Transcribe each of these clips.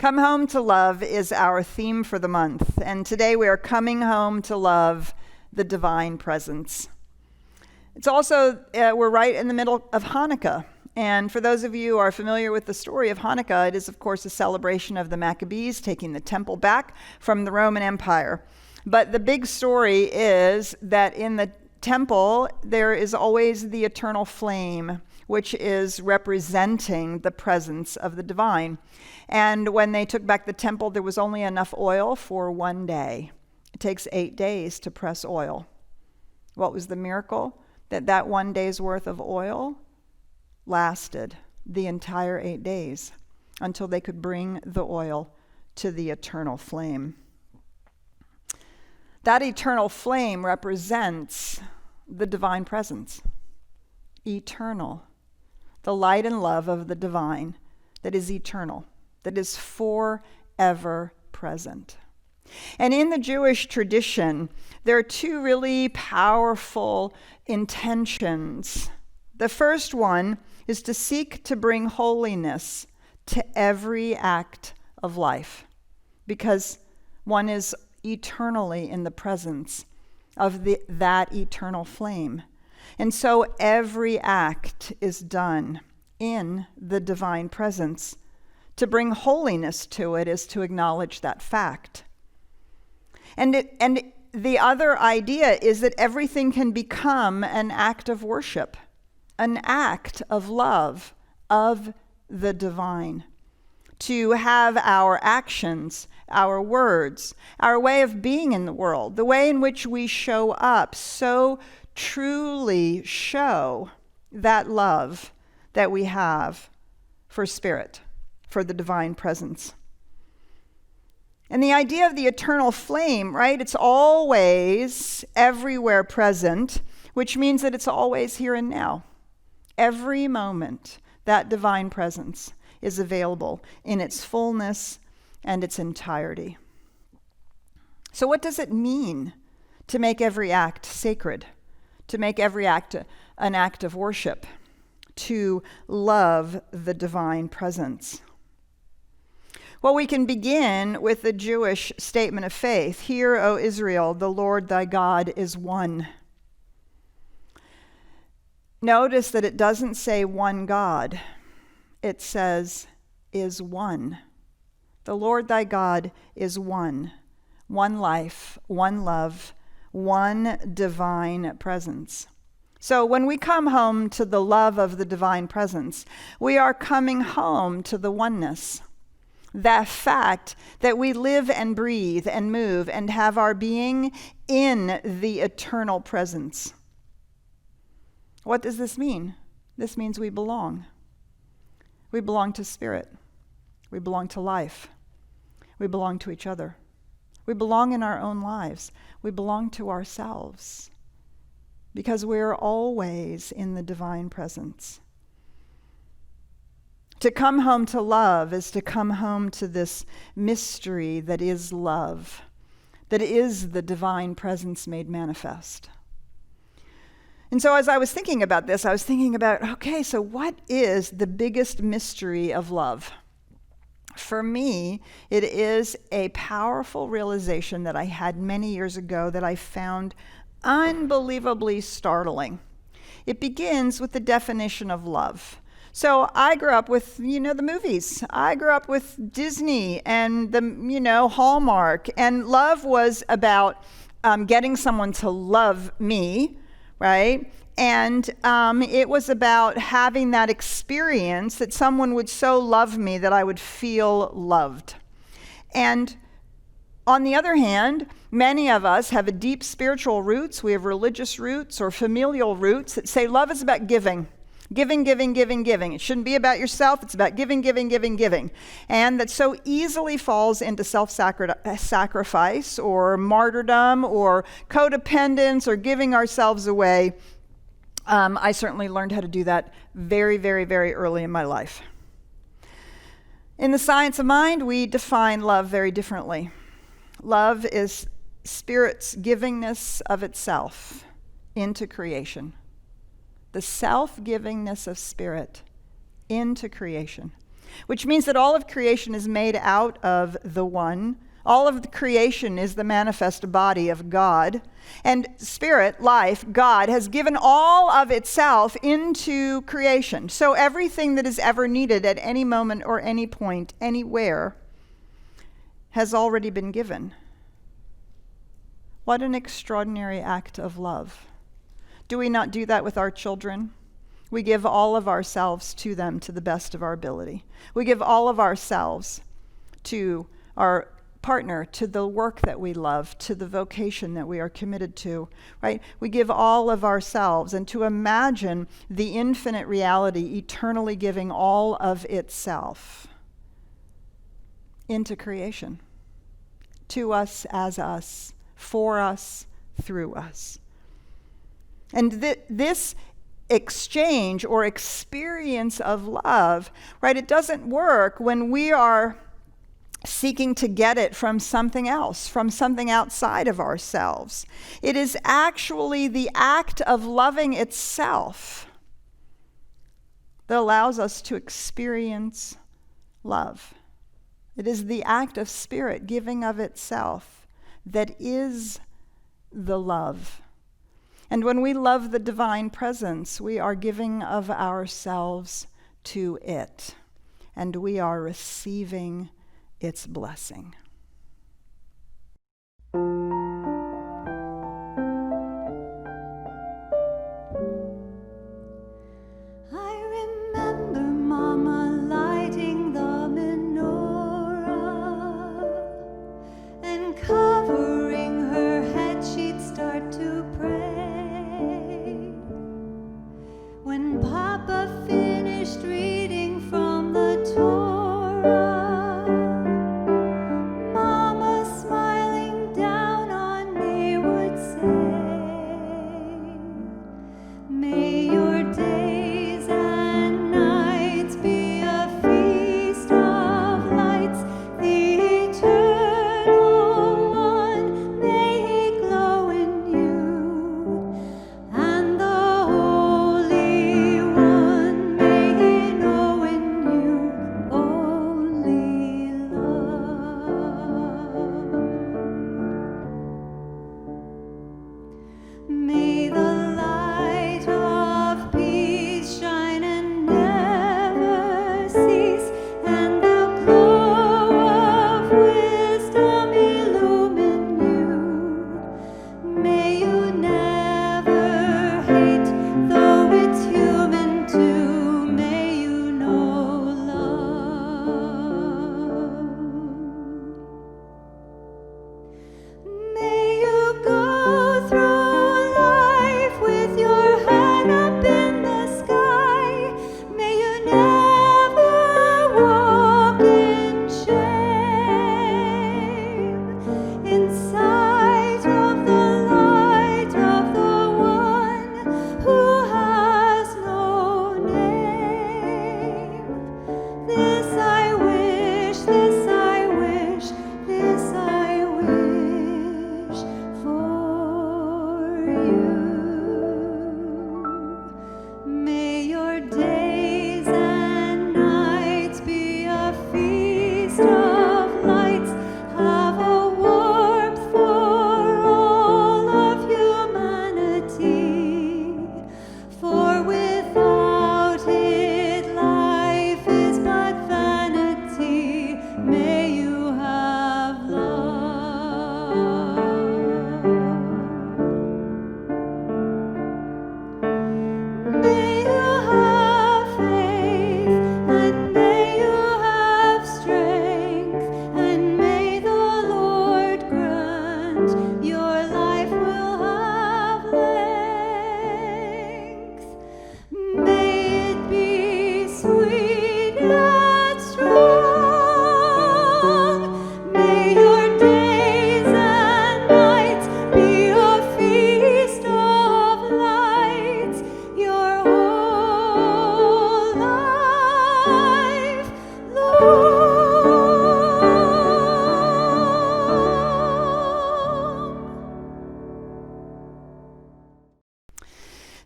Come Home to Love is our theme for the month, and today we are coming home to love the divine presence. It's also, we're right in the middle of Hanukkah, and for those of you who are familiar with the story of Hanukkah, it is of course a celebration of the Maccabees taking the temple back from the Roman Empire. But the big story is that in the temple there is always the eternal flame, which is representing the presence of the divine. And when they took back the temple, there was only enough oil for one day. It takes 8 days to press oil. What was the miracle? That 1 day's worth of oil lasted the entire 8 days until they could bring the oil to the eternal flame. That eternal flame represents the divine presence, eternal. The light and love of the divine that is eternal, that is forever present. And in the Jewish tradition, there are two really powerful intentions. The first one is to seek to bring holiness to every act of life, because one is eternally in the presence of that eternal flame. And so every act is done in the divine presence. To bring holiness to it is to acknowledge that fact. And the other idea is that everything can become an act of worship, an act of love of the divine. To have our actions, our words, our way of being in the world, the way in which we show up, so truly show that love that we have for spirit, for the divine presence. And the idea of the eternal flame, right? It's always everywhere present, which means that it's always here and now. Every moment, that divine presence is available in its fullness and its entirety. So what does it mean to make every act sacred? To make every act an act of worship, to love the divine presence? Well, we can begin with the Jewish statement of faith. Hear, O Israel, the Lord thy God is one. Notice that it doesn't say one God. It says is one. The Lord thy God is one. One life, one love, one divine presence. So when we come home to the love of the divine presence, we are coming home to the oneness. That fact that we live and breathe and move and have our being in the eternal presence. What does this mean? This means we belong. We belong to spirit. We belong to life. We belong to each other. We belong in our own lives. We belong to ourselves because we're always in the divine presence. To come home to love is to come home to this mystery that is love, that is the divine presence made manifest. And so as I was thinking about this, I was thinking about, okay, so what is the biggest mystery of love? For me, it is a powerful realization that I had many years ago that I found unbelievably startling. It begins with the definition of love. So I grew up with, the movies. I grew up with Disney and the, Hallmark. And love was about getting someone to love me, right? And it was about having that experience that someone would so love me that I would feel loved. And on the other hand, many of us have a deep spiritual roots. We have religious roots or familial roots that say love is about giving. Giving, giving, giving, giving. It shouldn't be about yourself. It's about giving, giving, giving, giving. And that so easily falls into self-sacrifice or martyrdom or codependence or giving ourselves away. I certainly learned how to do that very, very, very early in my life. In the science of mind, we define love very differently. Love is Spirit's givingness of itself into creation. The self-givingness of Spirit into creation. which means that all of creation is made out of the one. All of the creation is the manifest body of God. And spirit, life, God, has given all of itself into creation. So everything that is ever needed at any moment or any point, anywhere, has already been given. What an extraordinary act of love. Do we not do that with our children? We give all of ourselves to them to the best of our ability. We give all of ourselves to our partner, to the work that we love, to the vocation that we are committed to, right? We give all of ourselves, and to imagine the infinite reality eternally giving all of itself into creation, to us, as us, for us, through us. And this exchange or experience of love, right, it doesn't work when we are seeking to get it from something else, from something outside of ourselves. It is actually the act of loving itself that allows us to experience love. It is the act of spirit giving of itself that is the love. And when we love the divine presence, we are giving of ourselves to it, and we are receiving its blessing.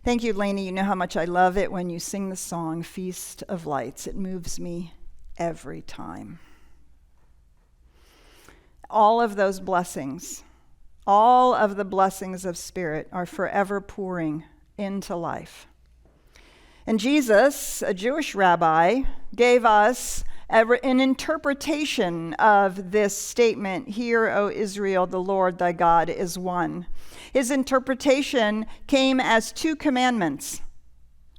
Thank you, Lainey. You know how much I love it when you sing the song Feast of Lights. It moves me every time. All of those blessings, all of the blessings of Spirit are forever pouring into life. And Jesus, a Jewish rabbi, gave us an interpretation of this statement, "Hear, O Israel, the Lord thy God is one." His interpretation came as 2 commandments.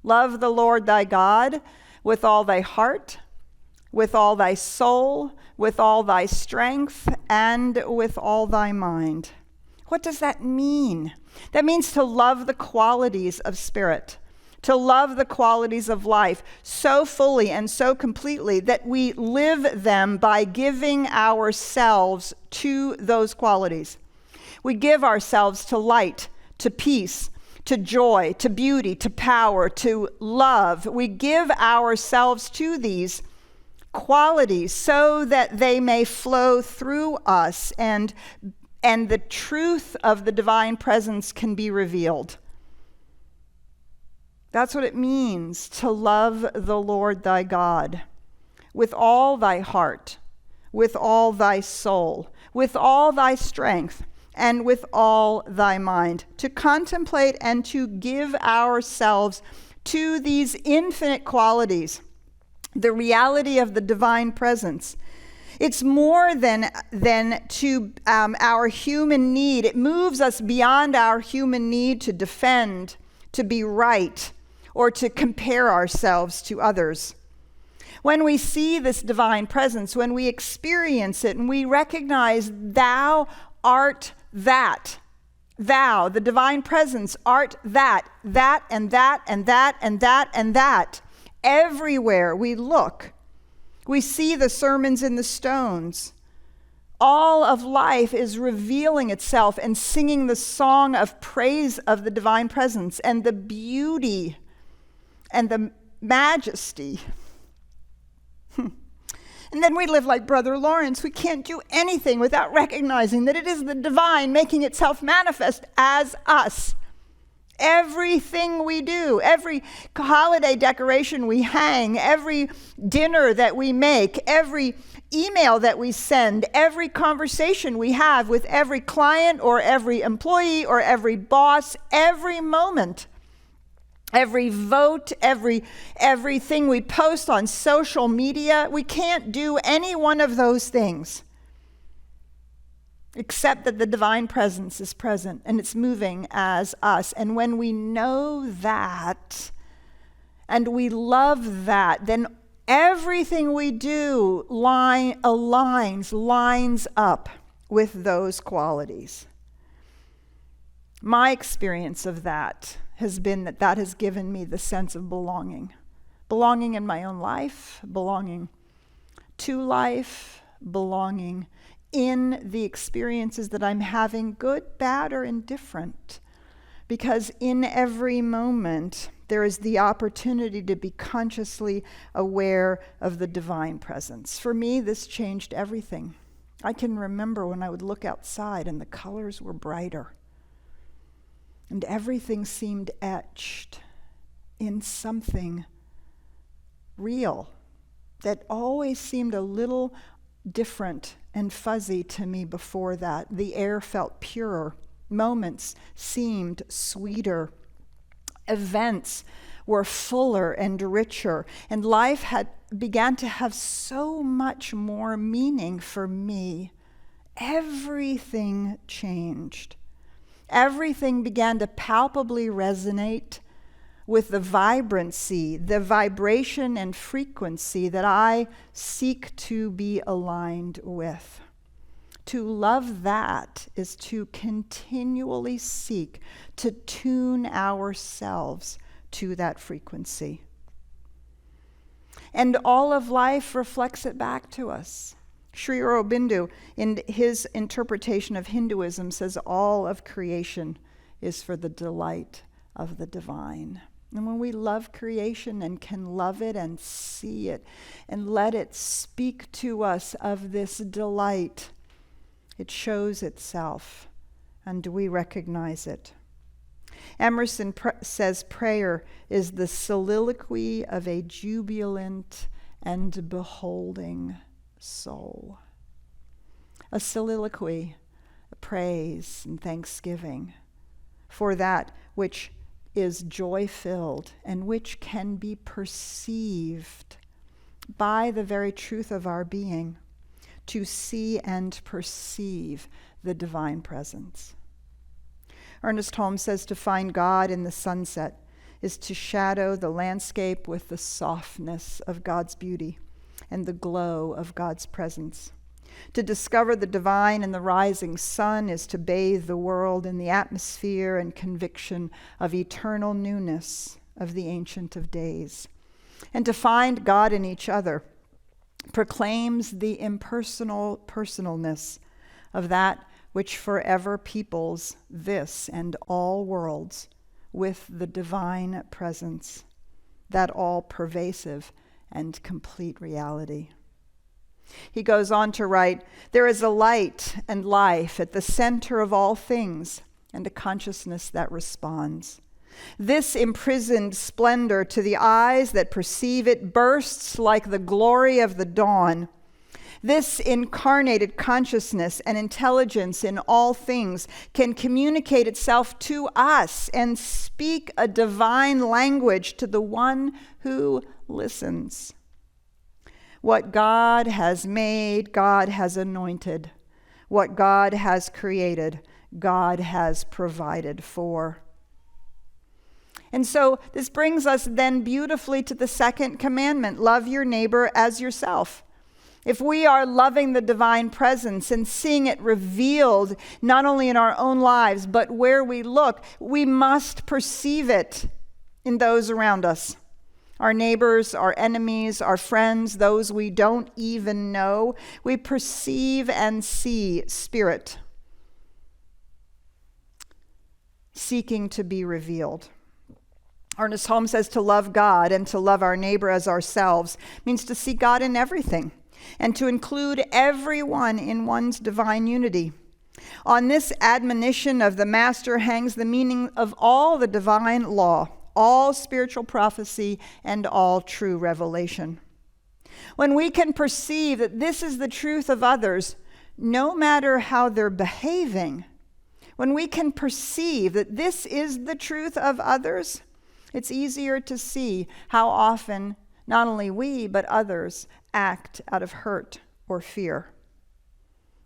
Love the Lord thy God with all thy heart, with all thy soul, with all thy strength, and with all thy mind. What does that mean? That means to love the qualities of Spirit, to love the qualities of life so fully and so completely that we live them by giving ourselves to those qualities. We give ourselves to light, to peace, to joy, to beauty, to power, to love. We give ourselves to these qualities so that they may flow through us and the truth of the divine presence can be revealed. That's what it means to love the Lord thy God with all thy heart, with all thy soul, with all thy strength, and with all thy mind. To contemplate and to give ourselves to these infinite qualities, the reality of the divine presence. It's more than to our human need. It moves us beyond our human need to defend, to be right, or to compare ourselves to others. When we see this divine presence, when we experience it and we recognize thou art that, thou, the divine presence, art that and that and that and that and that. Everywhere we look, we see the sermons in the stones. All of life is revealing itself and singing the song of praise of the divine presence and the beauty and the majesty. And then we live like Brother Lawrence. We can't do anything without recognizing that it is the divine making itself manifest as us. Everything we do, every holiday decoration we hang, every dinner that we make, every email that we send, every conversation we have with every client or every employee or every boss, every moment, every vote, everything we post on social media, we can't do any one of those things except that the divine presence is present and it's moving as us. And when we know that and we love that, then everything we do lines up with those qualities. My experience of that has been that has given me the sense of belonging. Belonging in my own life, belonging to life, belonging in the experiences that I'm having, good, bad, or indifferent. Because in every moment, there is the opportunity to be consciously aware of the divine presence. For me, this changed everything. I can remember when I would look outside and the colors were brighter. And everything seemed etched in something real that always seemed a little different and fuzzy to me before that. The air felt purer. Moments seemed sweeter. Events were fuller and richer. And life began to have so much more meaning for me. Everything changed. Everything began to palpably resonate with the vibrancy, the vibration and frequency that I seek to be aligned with. To love that is to continually seek to tune ourselves to that frequency. And all of life reflects it back to us. Sri Aurobindo, in his interpretation of Hinduism, says all of creation is for the delight of the divine. And when we love creation and can love it and see it and let it speak to us of this delight, it shows itself and we recognize it. Emerson says prayer is the soliloquy of a jubilant and beholding soul. A soliloquy, a praise and thanksgiving for that which is joy-filled and which can be perceived by the very truth of our being, to see and perceive the divine presence. Ernest Holmes says to find God in the sunset is to shadow the landscape with the softness of God's beauty and the glow of God's presence. To discover the divine in the rising sun is to bathe the world in the atmosphere and conviction of eternal newness of the Ancient of Days. And to find God in each other proclaims the impersonal personalness of that which forever peoples this and all worlds with the divine presence, that all-pervasive and complete reality. He goes on to write, there is a light and life at the center of all things and a consciousness that responds. This imprisoned splendor to the eyes that perceive it bursts like the glory of the dawn. This incarnated consciousness and intelligence in all things can communicate itself to us and speak a divine language to the one who listens. What God has made, God has anointed. What God has created, God has provided for. And so this brings us then beautifully to the second commandment, love your neighbor as yourself. If we are loving the divine presence and seeing it revealed not only in our own lives, but where we look, we must perceive it in those around us. Our neighbors, our enemies, our friends, those we don't even know, we perceive and see spirit seeking to be revealed. Ernest Holmes says to love God and to love our neighbor as ourselves means to see God in everything and to include everyone in one's divine unity. On this admonition of the Master hangs the meaning of all the divine law, all spiritual prophecy, and all true revelation. When we can perceive that this is the truth of others, no matter how they're behaving, when we can perceive that this is the truth of others, it's easier to see how often not only we, but others act out of hurt or fear.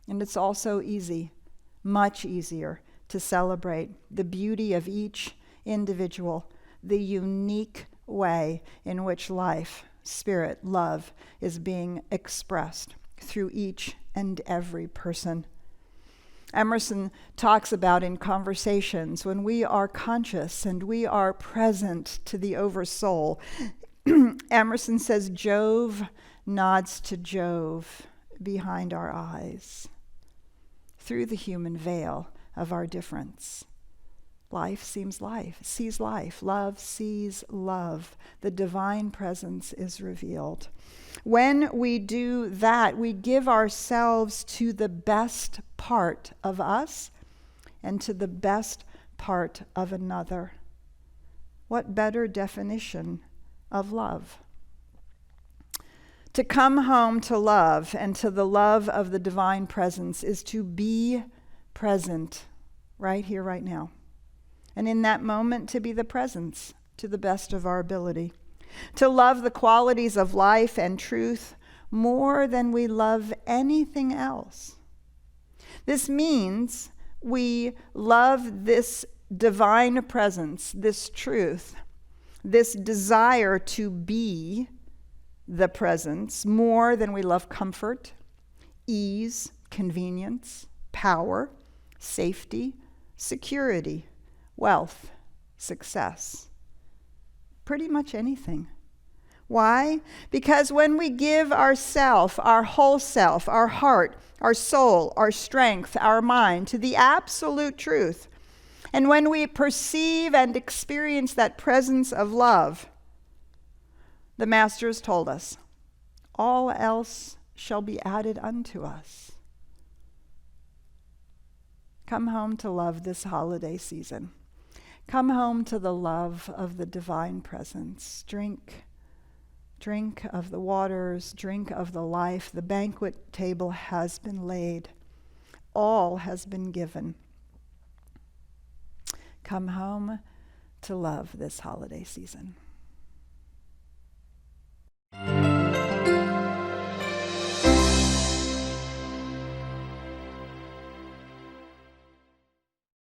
And it's also easy, much easier, to celebrate the beauty of each individual, the unique way in which life, spirit, love is being expressed through each and every person. Emerson talks about in conversations when we are conscious and we are present to the oversoul. Emerson says, Jove nods to Jove behind our eyes through the human veil of our difference. Life sees life. Love sees love. The divine presence is revealed. When we do that, we give ourselves to the best part of us and to the best part of another. What better definition of love? To come home to love and to the love of the divine presence is to be present right here, right now. And in that moment, to be the presence to the best of our ability. To love the qualities of life and truth more than we love anything else. This means we love this divine presence, this truth, this desire to be the presence more than we love comfort, ease, convenience, power, safety, security, wealth, success, pretty much anything. Why? Because when we give ourself, our whole self, our heart, our soul, our strength, our mind to the absolute truth, and when we perceive and experience that presence of love, the Master has told us, all else shall be added unto us. Come home to love this holiday season. Come home to the love of the divine presence. Drink Drink of the waters, drink of the life. The banquet table has been laid. All has been given. Come home to love this holiday season.